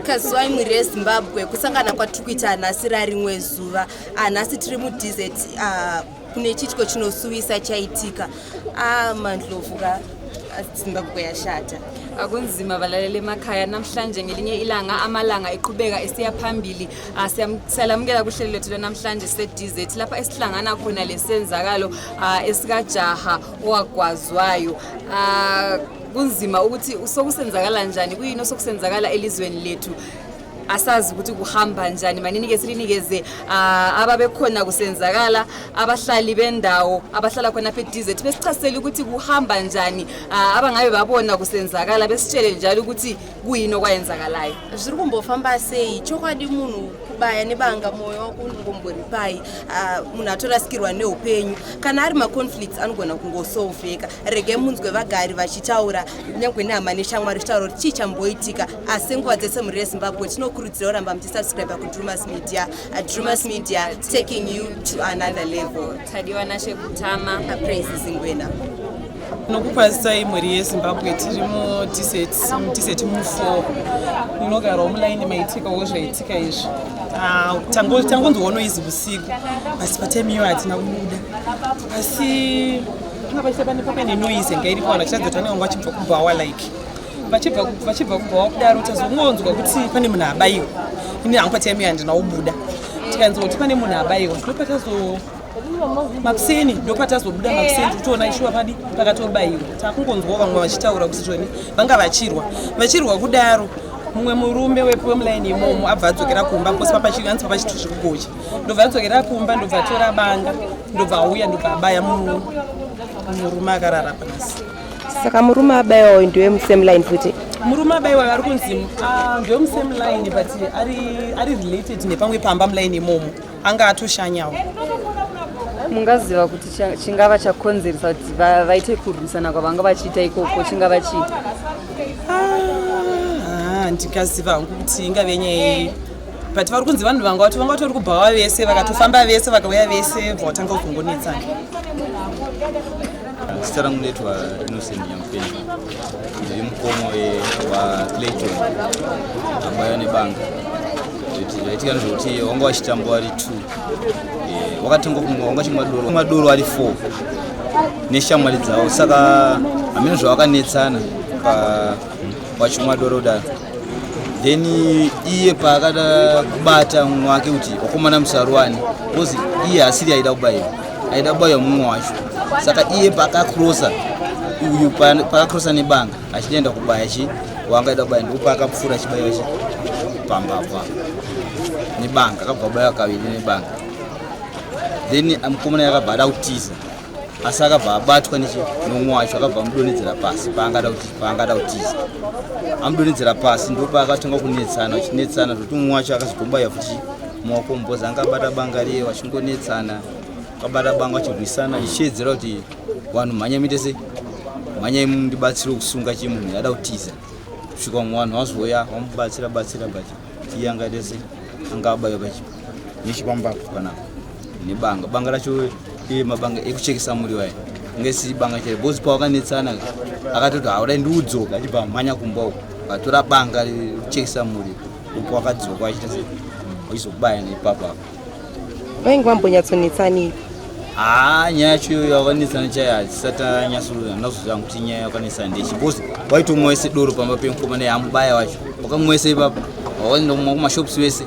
Kazuwa mwiri yeZimbabwe kusangana kwatikuita nhasi rarimwe zuva. Nhasi tiri muDZ kune chitiko chinosuwisa chaitika. Mandlovuka Zimbabwe yashata. Akunzima balalele emakhaya namhlanje ngelinye ilanga amalanga eqhubeka esiya phambili. Siyalamukela kuhlelo lethu namhlanje seDZ lapha esihlangana khona lesenzakalo esikajaha owagwazwayo. Kunzima ukuthi sokusenzakala njani, kuyini sokusenzakala elizweni lethu. Asazi ukuthi kuhamba njani, manini ke silinikeze ababekhona kusenzakala, abahlali bendawo abahlala khona phe DZ besichasela ukuthi kuhamba njani, abangabe babona kusenzakala besitshele njalo ukuthi kuyini okwayenzakalayo. Zviri kumbofamba sei chokwadi munhu kubaya nebanga moyo wakungombori pai munhu atorasikirwa neupenyu kana ari maconflicts anogona kungosolveka. Rege munzwe vagari vachitaura nyangwe nehama neshamwari zvitaura kuti chii chamboitika. Asi nguva dzese mhuri yeZimbabwe tinokurudzira kuramba muchisubscribe kuDrewmas Media. Drewmas Media taking you to another level. Tadiwa nashe kutama Praise Zingwena. Nokupasai mhuri yeZimbabwe tiri muDZ mu4 inogara online maitika ozvaitika izvi. Tangonzwawo izi busiku asi patemiyo hatina kubuda. Asi panga pane noise ngairi kuwana chichadzota nevangu vachibva kubhawa like vachibva kubhawa kudaro tazongonzwa kuti pane munhu abayiwa. Ini hangu patemiyo handina kubuda. Tikanzwa kuti pane munhu abayiwa ndopatazo makuseni ndopatazobuda makuseni toona ishuwa padi pakatobayiwa. Takungonzwa vamwe vachitaura kuti zvoni vanga vachirwa kudaro. Mumwe murume wemulaini imomo abva adzokera kumba posi papachigantsi papachitu zvikugocha. Ndobva adzokera kumba ndobva atora banga ndobva auya ndobva abaya murume akarara panasi. Saka murume abayiwawo ndiwe musame line futi? Murume abayiwa ari kunzi ndiwe musame line but ari related nepamwe pamba mulaini imomo anga atoshanyawo. Mungaziva kuti chingava chakonzeresa kuti vaite kurwisana kwavanga vachiita ikoko chingava chii? Ndikaziva hangu kuti ingave nyaya but vari kunzi vanhu vanga vatori kubhawa vese vakatofamba vese vakauya vese bvatanga kuzongonetsana. Zita rangu ndaitwa Innocent Nyamupeni, ndiri mukomo waClayton abayiwa nebanga. Zvaitika ndezvekuti wanga wachitamba vari 2 wakatanga kumwa wanga chimwa madoro ari 4 neshamwari dzavo. Saka hamene zvavakanetsana wachimwa doro kudaro. Then iye paakada kubata mumwe wake kuti wakomana musaruwani because iye asiri aida kubayiwa mumwe wacho. Saka iye paakakrosa uyu paakakrosa nebanga achienda kubaya wanga aida kubaya ndipo paakapfuura achibayiwa pambapa nebanga akabva kubayiwa kaviri nebanga. Then mukomana yakabva ada kutiza asi akabva abatwa nomumwe wacho akabva amudonhedzera pasi paangada kutiza. Amudonhedzera pasi ndipo paakatanga kunetsana kuti mumwe wacho akazotombayiwa futi mumaoko mubhozi anga abata banga riye vachingonetsana. Akabata banga vachirwisana ichiedzera kuti vanhu mhanya muite mhanya mundibatsire kusunga chimunhu ada kutiza. Kusvika mumwe vanhu vazoya vamubatsira but iye anga ite anga abayiwa nechipambapo kana nebanga racho mabanga ekuchekesa muriwo aya ngesi banga chero bosi pawakanetsana akatoti haudai ndiudzoka achibva mhanya kumba uko atora banga rekuchekesa muri upo wakadzoka achita achizobaya nepapa. Vainge vambonyatsonetsani? Nyaya yacho yakanetsana chaiyo hatisati anyasozoziva kuti nyaya yakanetsana ndechi bosi waitomwa wese doro pamba pemukomana yamubaya wacho wakamwa wese ipapo wakaenda kumashopusi wese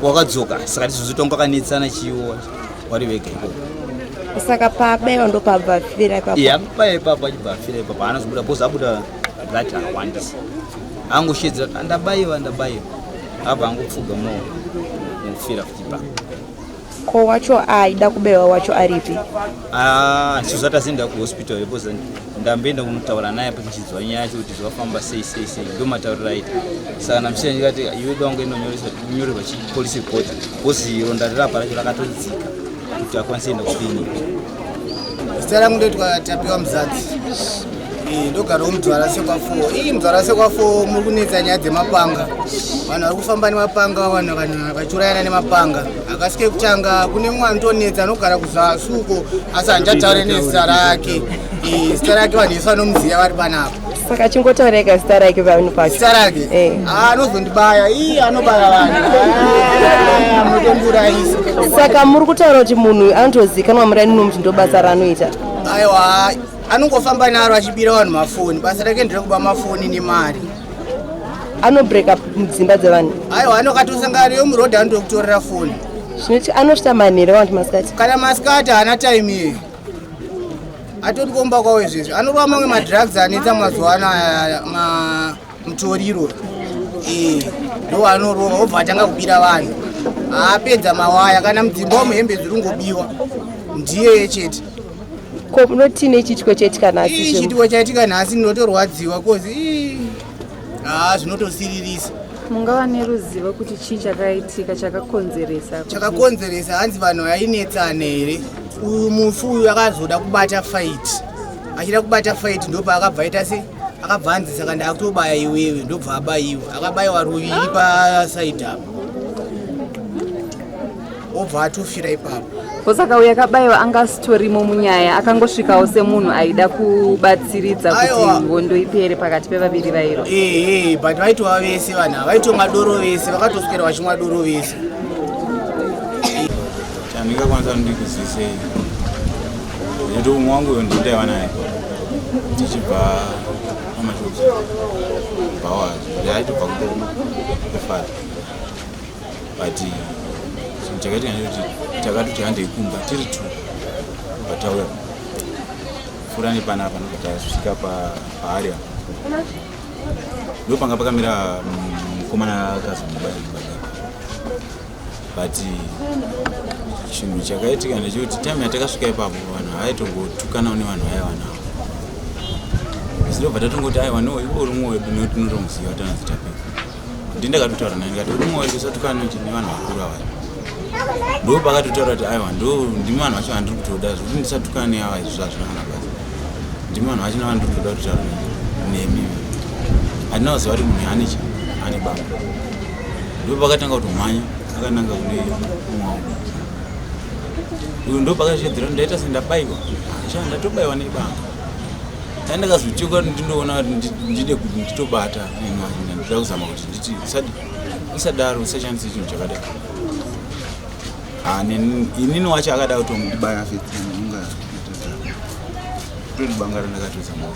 wakadzoka. Saka tizozotonga kwakanetsana chiwo wari vega ikoko. Saka paabayiwa ndopabva afira ipapo? Abaya ipapo achibva afira ipapo haanozobuda bosi abuda ngati awandisa angoshedzera kuti ndabayiwa abva angopfuga mufira futi ipapo. Ko wacho aida kubayiwa wacho aripi? Ndisozati azienda kuhospital because ndamboenda kunotaura naye pachichidzwa nyaya yacho kuti zvakafamba sei ndo matauriro aita. Saka namusiyana ndikati iwe dongo inonyorerwa chipolice report bosi ronda rirapa racho rakatodzika kuti akwanise enda kukiriniki. Zita rangu ndoitwa Tapiwa Muzadzi. Ndogarawo muDzwara sekwa4. Mudzwara sekwa4 muri kunetsa nyaya dzemapanga. Vanhu vari kufamba nemapanga, vanhu vachiurayana nemapanga. Akasike kutanga kune mumwe anonetsa anogara kuzasuko asi handichataure nezita rake. Zita rake vanhu vese vanomuziva vari panapa. Saka chingotaureka zita rake vanhu pacho. Zita rake? Anozondibaya. Anobaya vanhu. Mutomburaisa. Saka muri kutaura kuti munhu anotozikanwa murani nomuti ndobasa raanoita. Aiwa, anongofamba naro achibira vanhu mafoni. Basa rake nderekuba mafoni nemari. Anobreka mudzimba dzevanhu. Aiwa, anokatosangana yomurodhi anotokutorera foni. Zvinoti anosvita manhere vanhu masikati. Kana masikati haana time iyi. Atoti komba kwawo izvezvi. Anorova mamwe madrugs anetsa mazuva anaya mutoriro. Ndo anorova obva atanga kubira vanhu. Apedza mawaya kana mudzimba womuhembe dzirungobiwa. Ndiye chete. Ko munoti nechitiko chaitika nhasi? Chitiko chaitika nhasi ndinotorwadziwa kozi zvinotosiririsa. Mungava neruzivo kuti chii chakaitika chakakonzeresa? Chakakonzeresa hanzi vanhu vainetsana here. Uyu mufu uyu akazoda kubata fight. Achida kubata fight ndopa akabva aita se akabva anzi saka ndakutobaya iwewe ndobva abayiwa. Akabayiwa ruviri pasaidi apo. Obva atofira ipapo. Saka uyu akabayiwa anga sitorimo munyaya, akangosvikawo semunhu aida kubatsiridza kuti hondo ipere pakati pevaviri vairo. But vaitova vese vanhu ava vaitomwa doro vese, vakatoswera vachimwa doro vese. Chandingakwanisa ndikuzisei nekuti umwe wangu uyo nditaiva naye tichibva pamashops bhawa yaitobva kufara, but chinhu chakaitika ndechekuti takatoti handei kumba tiri tu pataura fura nepanapa nokuti tasvika paarea ndo panga pakamira mukomana akazomubaya, but chinhu chakaitika ndechekuti time yatakasvika ipapo vanhu haitongotukanawo nevanhu vaiva navo, zvinobva tatongoti aiwa no ivo uri mumwe wedu nekuti tinotomuziva tanazitapika ndindakatotaura naye ndikati uri mumwe wedu usatukana nevanhu vakuru avai, ndo pakatotaura kuti aiwa ndimi vanhu vacho vandiri kutoda zvokuti ndisatukana neava izvi zvazvinakana basi, ndimi vanhu vacho navandiri kutoda kutaura nemi, handina kuziva kuti munhu ane banga, ndo pakatanga kutomhanya akananga kune umwe wangu uyu ndo pakazviedzera ndaita sendabayiwa ndatobayiwa nebanga andakazochoka kuti ndinoona kuti ndide kuti nditobata ndinoda kuzama kuti nditi usadaro usashandisa chinhu chakadai inini wacho akada kutomudibaya fetsunga toti banga randakatozama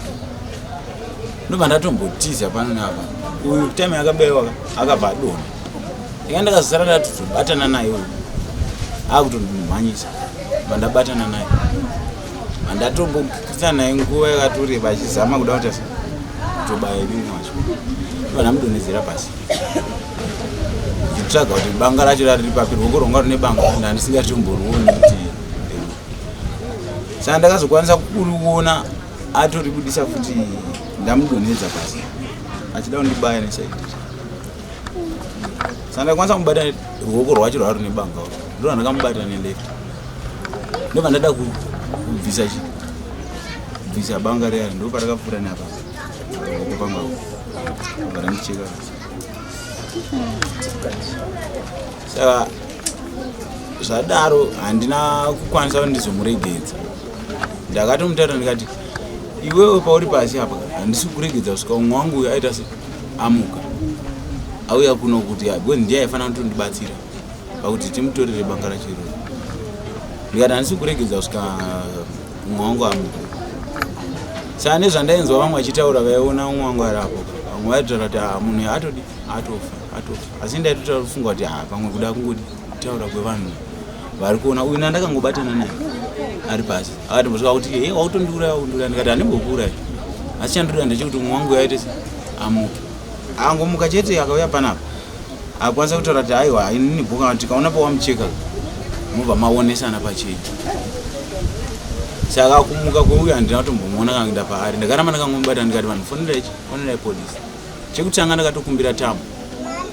ndobva ndatombotiza pano napa uyu time akabayiwa akabva adona ndakazara ndatozobatana naye uyu akutondomhanyisa vandabatana naye vandatombokisa naye nguva yakatoreba achizama kuda kuti tobaya rimwe wacho vanamudonhedzera pasi nditsvaga kuti banga racho rari papi ruoko rwanga rune banga ndandisingatomborioni kuti saka ndakazokwanisa kuruona atoribudisa futi ndamudonhedza pasi achida kundibaya nesaidi saka ndakwanisa kubata ruoko rwacho rwari rune banga ndo vandakamubata neleft ndobva ndada kubvisa banga reya ndo parakapfuura napa ruoko pangao varandicheka saka zvadaro handina kukwanisa kuti ndizomuregedza ndakatomutaura ndikati iwewe pauri pasi apa handisi kuregedza kusvika umwe wangu uyo aita se amuka auya kuno kuti because ndiye aifanira kutondibatsira pakuti timutorere banga rachiro ndikati handisi kuregedza kusvika umwe wangu amuka saka nezvandainzwa vamwe vachitaura vaiona umwe wangu ari apo vamwe vaitaura kuti munhu atodi atofa asi ndaitotaura kuti pamwe kuda kungoti taura kwevanhu vari kuona uyu nandakangobatana naye ari pasi akatombosvika kuti wautondiuraya ndikati handimbokuurai asi chandoda ndechekuti umwe wangu yaite amuke angomuka chete akauya panapa akwanisa kutaura kuti aiwa inini bhuka tikaona pawamucheka mobva maonesana pacheni saka kumuka kweuyu handina kutombomuona kanguenda paari ndakaramba ndakangomubata ndikati vanhu fonerai polisi chekutanga ndakatokumbira tambo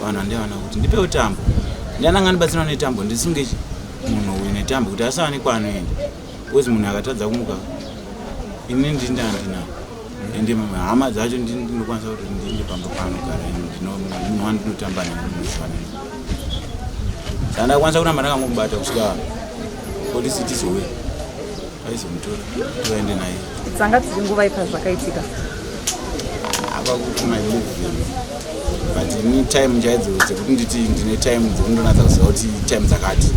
vanhu handivana kuti ndipewo tambo ndiananga ndibatsira netambo ndisunge munhu uyu netambo kuti asava nekwaanoenda uzi munhu akatadza kumuka ini ndindandina ende hama dzacho ndinokwanisa kuti ndinde pamba paanogara ndinowa ndinotamba nemufanani saka ndakwanisa kuramba ndakangomubata kusvika polisi tizowe aizomutora toende naye dzanga dziri nguva ipa zvakaitika ava kuti my11 but ini time chaidzo dzekuti nditi ndine time dzekundonatsa kuziva kuti time dzakati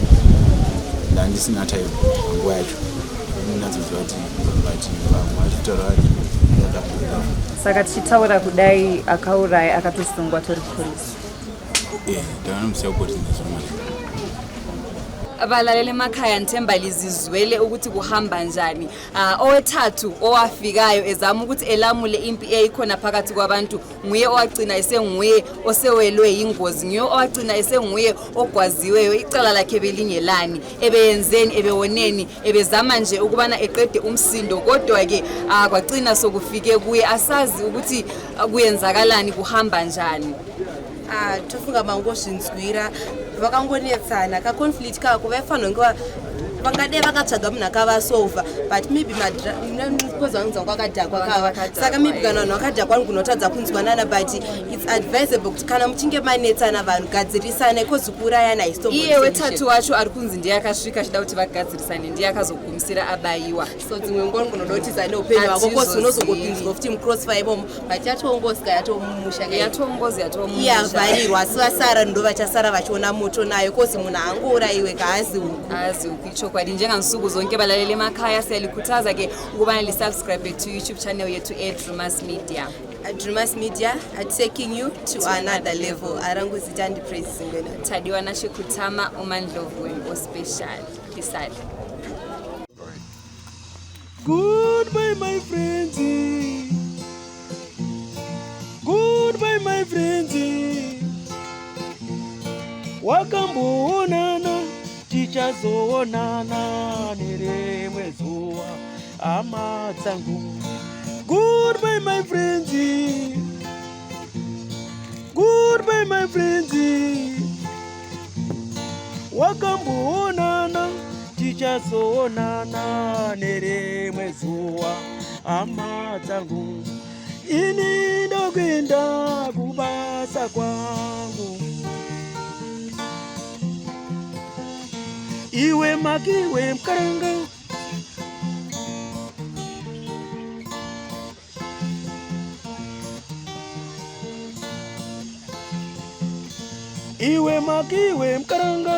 ndandisina time nguva yacho ndinatsoziva kuti but vamwe vachitaura vari saka tichitaura kudai Akaurawa akatosungwa tori polisi ndavanomusiya kuti ndazvomari abalalele emakhaya nthemba lizizwele ukuthi kuhamba njani owethathu owafikayo ezama ukuthi elamule impi eyikhona phakathi kwabantu nguye owagcina esenguye osewelwe yingozi nguye owagcina esenguye ogwaziweyo icala lakhe belingelani ebeyenzeni ebewoneni ebezama nje ukubana eqede umsindo kodwa ke kwagcina sokufike kuye asazi ukuthi kuyenzakalani kuhamba njani tofunga mangozvinzwira vakangonetsana kaconflict kako vaifanira vangade vakatsvaga munhu akavasovha but maybe because vanonzwa kwakadhakwa kava saka maybe kana vanhu vakadhakwa kunotadza kunzwanana but its advisable kuti kana muchinge manetsana vanhu gadzirisana because kuurayana iye wetatu wacho ari kunzi ndiye akasvika achida kuti vagadzirisane ndiye akazogumisira abayiwa so dzimwe ngoni kunodotiza neupenyu hwako kosi unozongopinzwa futi mucrossfire imomo but yatongozika yatomumusha yatongozi yavharirwa asi vasara ndo vachasara vachiona moto nayo kosi munhu angourayiwe kaazi uku ichokwadi njengansuku zonke balalele emakhaya siyalikhuthaza ke ukubana lisubscribe to YouTube channel yethu Drewmas Media. Drewmas Media are taking you to another level. Aranguzita ndi praise singena. Thadiwa nashe kuthama umandlovu wembo special. Isali. Goodbye my friends. Goodbye my friends. Wakamboonana tichazoonana nerimwe zuva hama dzangu. Goodbye my friends. Goodbye my friends. Wakamboonana tichazoonana nerimwe zuva hama dzangu. Ini ndokwenda kubasa kwangu. Iwe makiwe mkaranga. Iwe makiwe mkaranga.